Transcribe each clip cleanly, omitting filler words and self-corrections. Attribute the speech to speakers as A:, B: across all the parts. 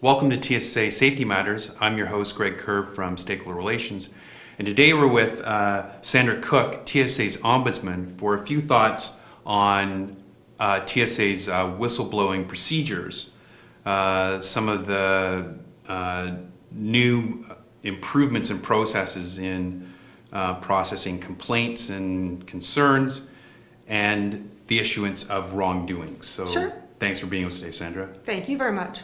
A: Welcome to TSSA Safety Matters. I'm your host, Greg Kerr from Stakeholder Relations. And today we're with Sandra Cook, TSSA's Ombudsman, for a few thoughts on TSSA's whistleblowing procedures, some of the new improvements and processes in processing complaints and concerns, and the issuance of wrongdoing. So
B: Sure.
A: Thanks for being with us today, Sandra.
B: Thank you very much.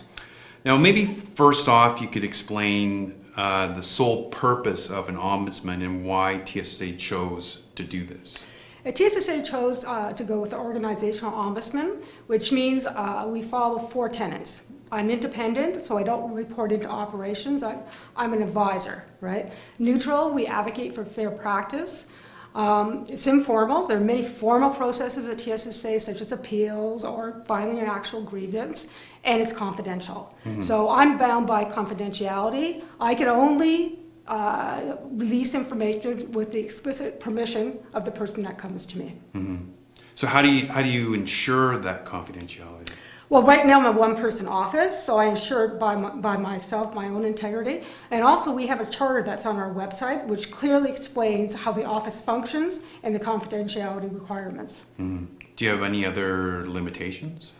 A: Now, maybe first off, you could explain the sole purpose of an ombudsman and why TSSA chose to do this.
B: TSSA chose to go with the organizational ombudsman, which means we follow 4 tenets. I'm independent, so I don't report into operations. I'm an advisor, right? Neutral, we advocate for fair practice. It's informal. There are many formal processes at TSSA, such as appeals or filing an actual grievance, and it's confidential. Mm-hmm. So I'm bound by confidentiality. I can only release information with the explicit permission of the person that comes to me.
A: Mm-hmm. So how do you ensure that confidentiality?
B: Well, right now I'm a one-person office, so I ensure it by myself, my own integrity. And also we have a charter that's on our website, which clearly explains how the office functions and the confidentiality requirements.
A: Mm. Do you have any other limitations?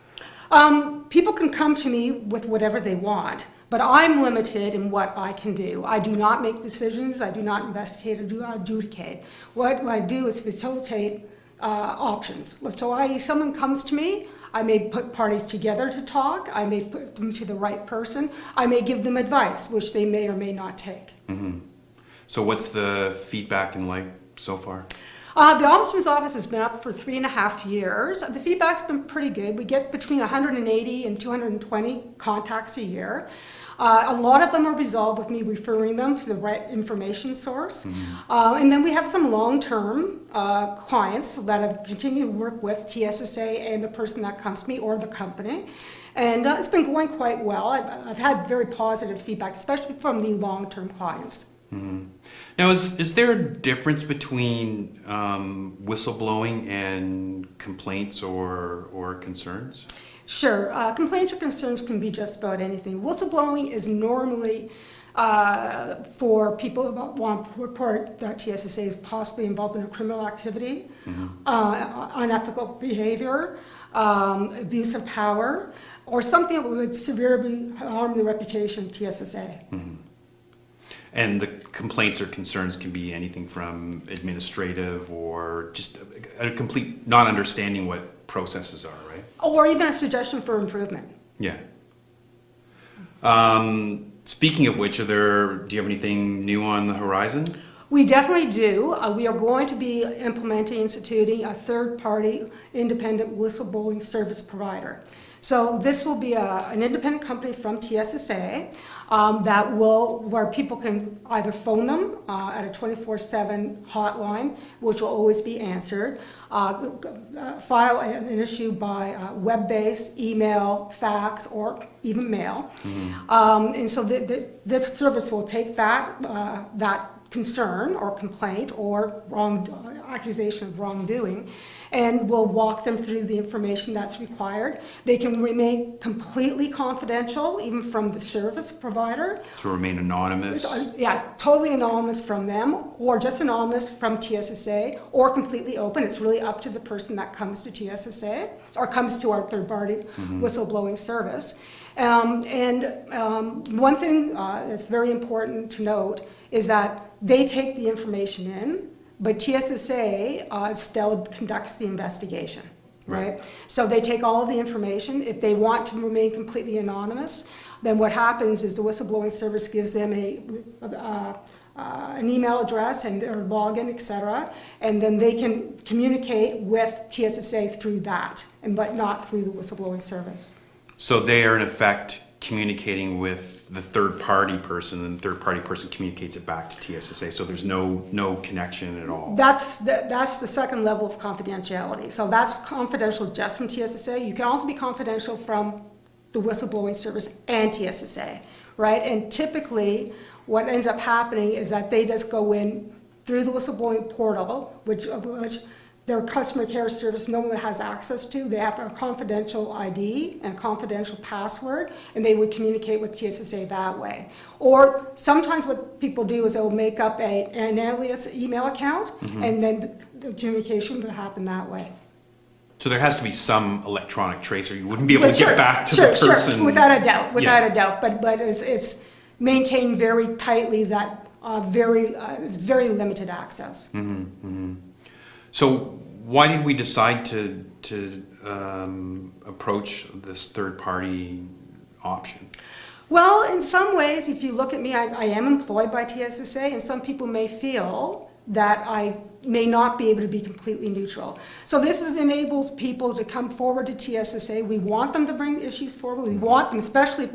B: People can come to me with whatever they want, but I'm limited in what I can do. I do not make decisions, I do not investigate, I do not adjudicate. What I do is facilitate options. So someone comes to me, I may put parties together to talk, I may put them to the right person, I may give them advice, which they may or may not take.
A: Mm-hmm. So what's the feedback been like so far?
B: The Ombudsman's office has been up for 3.5 years. The feedback's been pretty good. We get between 180 and 220 contacts a year. A lot of them are resolved with me referring them to the right information source. Mm-hmm. And then we have some long-term clients that have continued to work with TSSA and the person that comes to me or the company. And it's been going quite well. I've had very positive feedback, especially from the long-term clients.
A: Mm-hmm. Now, is there a difference between whistleblowing and complaints or concerns?
B: Sure. Complaints or concerns can be just about anything. Whistleblowing is normally for people who want to report that TSSA is possibly involved in a criminal activity, mm-hmm. Unethical behavior, abuse of power, or something that would severely harm the reputation of TSSA.
A: Mm-hmm. And the complaints or concerns can be anything from administrative or just a complete not understanding what processes are, right?
B: Or even a suggestion for improvement.
A: Yeah. Speaking of which, do you have anything new on the horizon?
B: We definitely do. We are going to be instituting a third-party independent whistleblowing service provider. So this will be an independent company from TSSA where people can either phone them at a 24/7 hotline, which will always be answered, file an issue by web-based, email, fax, or even mail. Mm-hmm. And so this service will take that concern or complaint or accusation of wrongdoing, and we'll walk them through the information that's required. They can remain completely confidential, even from the service provider.
A: To remain anonymous?
B: Yeah, totally anonymous from them, or just anonymous from TSSA, or completely open. It's really up to the person that comes to TSSA, or comes to our third-party mm-hmm. whistleblowing service. One thing that's very important to note is that they take the information in, but TSSA still conducts the investigation, right? So they take all of the information. If they want to remain completely anonymous, then what happens is the whistleblowing service gives them an email address and their login, etc., and then they can communicate with TSSA through that, but not through the whistleblowing service.
A: So they are in effect communicating with the third-party person, and the third-party person communicates it back to TSSA. So there's no connection at all.
B: That's the second level of confidentiality. So that's confidential just from TSSA. You can also be confidential from the whistleblowing service and TSSA, right? And typically, what ends up happening is that they just go in through the whistleblowing portal, which their customer care service no one has access to. They have a confidential ID and a confidential password, and they would communicate with TSSA that way. Or sometimes what people do is they'll make up an alias email account, and then the communication would happen that way.
A: So there has to be some electronic tracer. You wouldn't be able to get back to the person.
B: Sure, without a doubt. But it's maintained very tightly that it's very limited access.
A: So why did we decide to approach this third-party option?
B: Well, in some ways, if you look at me, I am employed by TSSA, and some people may feel that I may not be able to be completely neutral. So this enables people to come forward to TSSA. We want them to bring issues forward. We want them, especially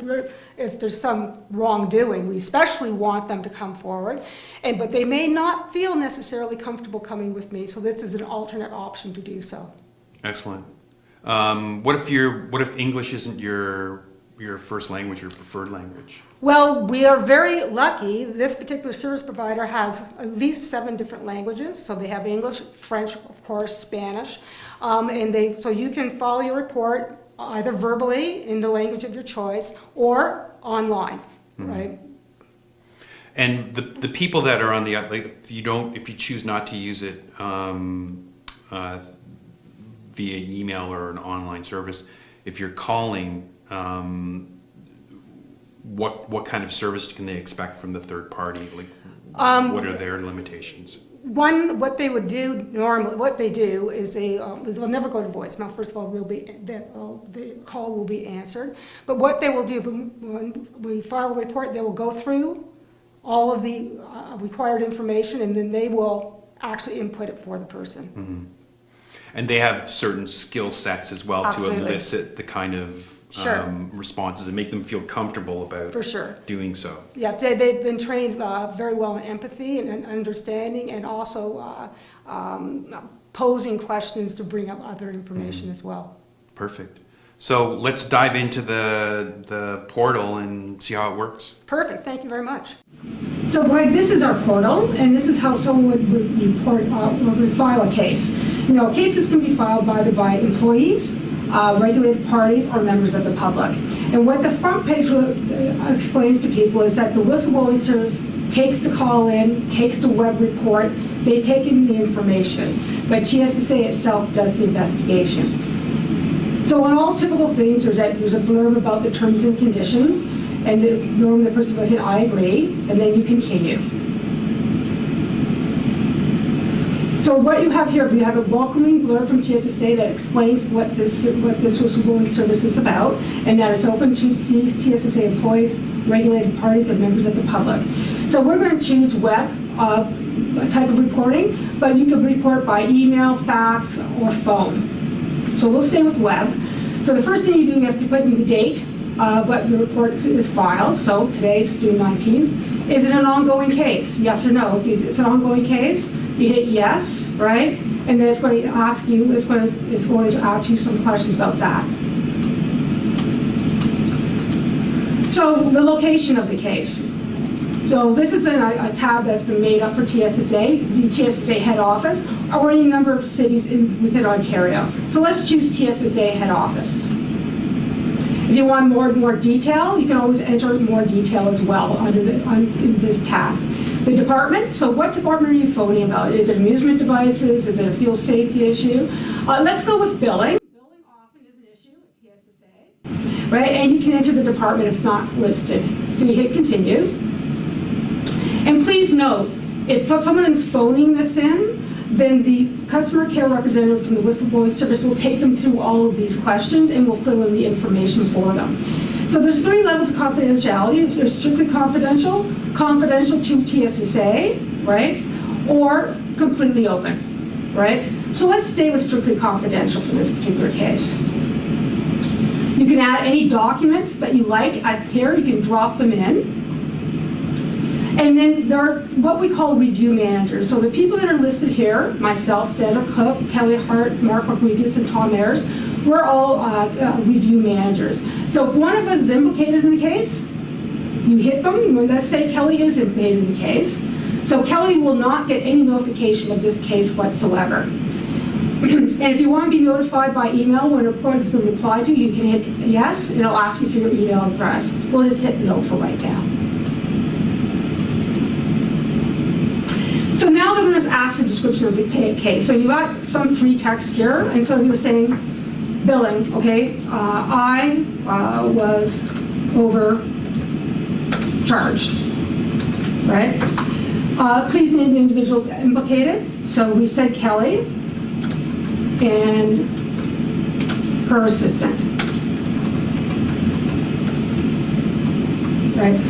B: if there's some wrongdoing, we especially want them to come forward. But they may not feel necessarily comfortable coming with me, so this is an alternate option to do so.
A: Excellent. What if English isn't your first language or preferred language?
B: Well, we are very lucky. This particular service provider has at least 7 different languages. So they have English, French, of course, Spanish. So you can follow your report either verbally in the language of your choice or online, right?
A: And the people that are on the, like, if you choose not to use it via email or an online service, if you're calling, what kind of service can they expect from the third party? Like, what are their limitations?
B: What they would do normally, what they do is they'll never go to voicemail. First of all, the call will be answered. But what they will do when we file a report, they will go through all of the required information, and then they will actually input it for the person.
A: And they have certain skill sets as well.
B: Absolutely.
A: To elicit the kind of responses and make them feel comfortable about doing so. Yeah,
B: they've been trained very well in empathy and understanding, and also posing questions to bring up other information as well. Perfect.
A: So let's dive into the portal and see how it works.
B: Perfect. Thank you very much. So, Greg, this is our portal, and this is how someone would report would file a case. Cases can be filed either by employees, regulated parties, or members of the public. And what the front page explains to people is that the whistleblowing service takes the call in, takes the web report, they take in the information, but TSSA itself does the investigation. So on all typical things, there's a blurb about the terms and conditions, and normally the person will hit I agree, and then you continue. So what you have here, we have a welcoming blurb from TSSA that explains what this whistleblowing service is about, and that it's open to TSSA employees, regulated parties, and members of the public. So we're going to choose web type of reporting, but you can report by email, fax, or phone. So we'll stay with web. So the first thing you do, you have to put in the date what the report is filed. So today's June 19th. Is it an ongoing case? Yes or no? If it's an ongoing case, you hit yes, right? And then it's going to ask you, it's going to ask you some questions about that. So the location of the case. So this is a tab that's been made up for TSSA, the TSSA head office, or any number of cities within Ontario. So let's choose TSSA head office. If you want more detail, you can always enter more detail as well in this tab. The department, so what department are you phoning about? Is it amusement devices? Is it a fuel safety issue? Let's go with billing. Billing often is an issue at TSSA, right? And you can enter the department if it's not listed. So you hit continue. And please note, if someone is phoning this in, then the customer care representative from the whistleblowing service will take them through all of these questions and will fill in the information for them. So there's 3 levels of confidentiality. There's strictly confidential, confidential to TSSA, right? Or completely open, right? So let's stay with strictly confidential for this particular case. You can add any documents that you like here. You can drop them in. And then there are what we call review managers. So the people that are listed here, myself, Sandra Cook, Kelly Hart, Mark Rodriguez, and Tom Ayers, we're all review managers. So if one of us is implicated in the case, you hit them. Let's say Kelly is implicated in the case. So Kelly will not get any notification of this case whatsoever. And if you want to be notified by email when a report has been replied to, you can hit yes, and it'll ask you for your email address. We'll just hit no for right now. So now they're going to ask for description of the case. So you got some free text here, and so you were saying billing, okay? I was overcharged, right? Please name the individual implicated. So we said Kelly and her assistant, right?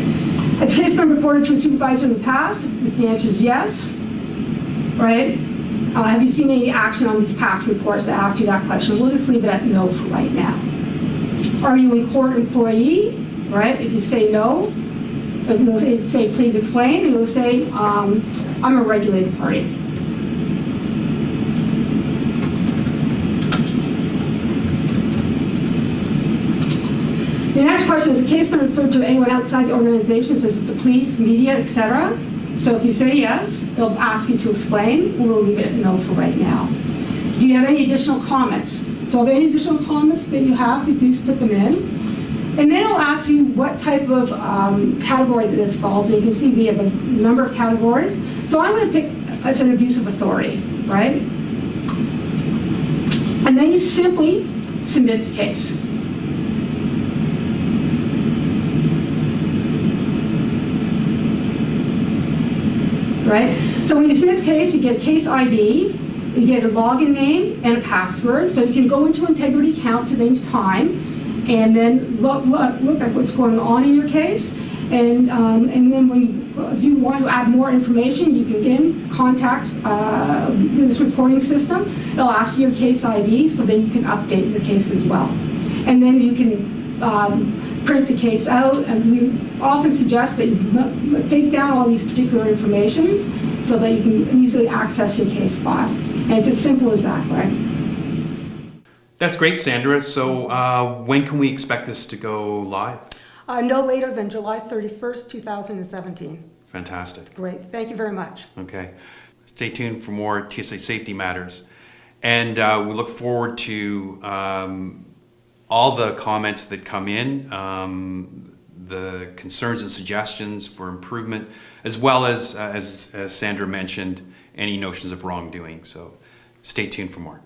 B: Has case been reported to a supervisor in the past? If the answer is yes, right? Have you seen any action on these past reports that ask you that question? We'll just leave it at no for right now. Are you a court employee, right? If you say no, if you'll say please explain, you'll say I'm a regulated party. The next question is, a case been referred to anyone outside the organization, such as the police, media, etc.? So if you say yes, they'll ask you to explain. We'll leave it at no for right now. Do you have any additional comments? So if any additional comments that you have, please put them in. And then I'll ask you what type of category that this falls in. You can see we have a number of categories. So I'm going to pick as an abuse of authority, right? And then you simply submit the case. Right? So when you submit the case, you get a case ID, you get a login name and a password, so you can go into integrity counts at any time and then look at what's going on in your case. And then if you want to add more information, you can again contact this reporting system. It'll ask you your case ID, so then you can update the case as well. And then you can print the case out, and we often suggest that you take down all these particular informations so that you can easily access your case file. And it's as simple as that, right?
A: That's great, Sandra. So when can we expect this to go live?
B: No later than July 31st, 2017.
A: Fantastic.
B: Great. Thank you very much.
A: Okay. Stay tuned for more TSA safety matters. And we look forward to all the comments that come in, the concerns and suggestions for improvement, as well as Sandra mentioned, any notions of wrongdoing. So stay tuned for more.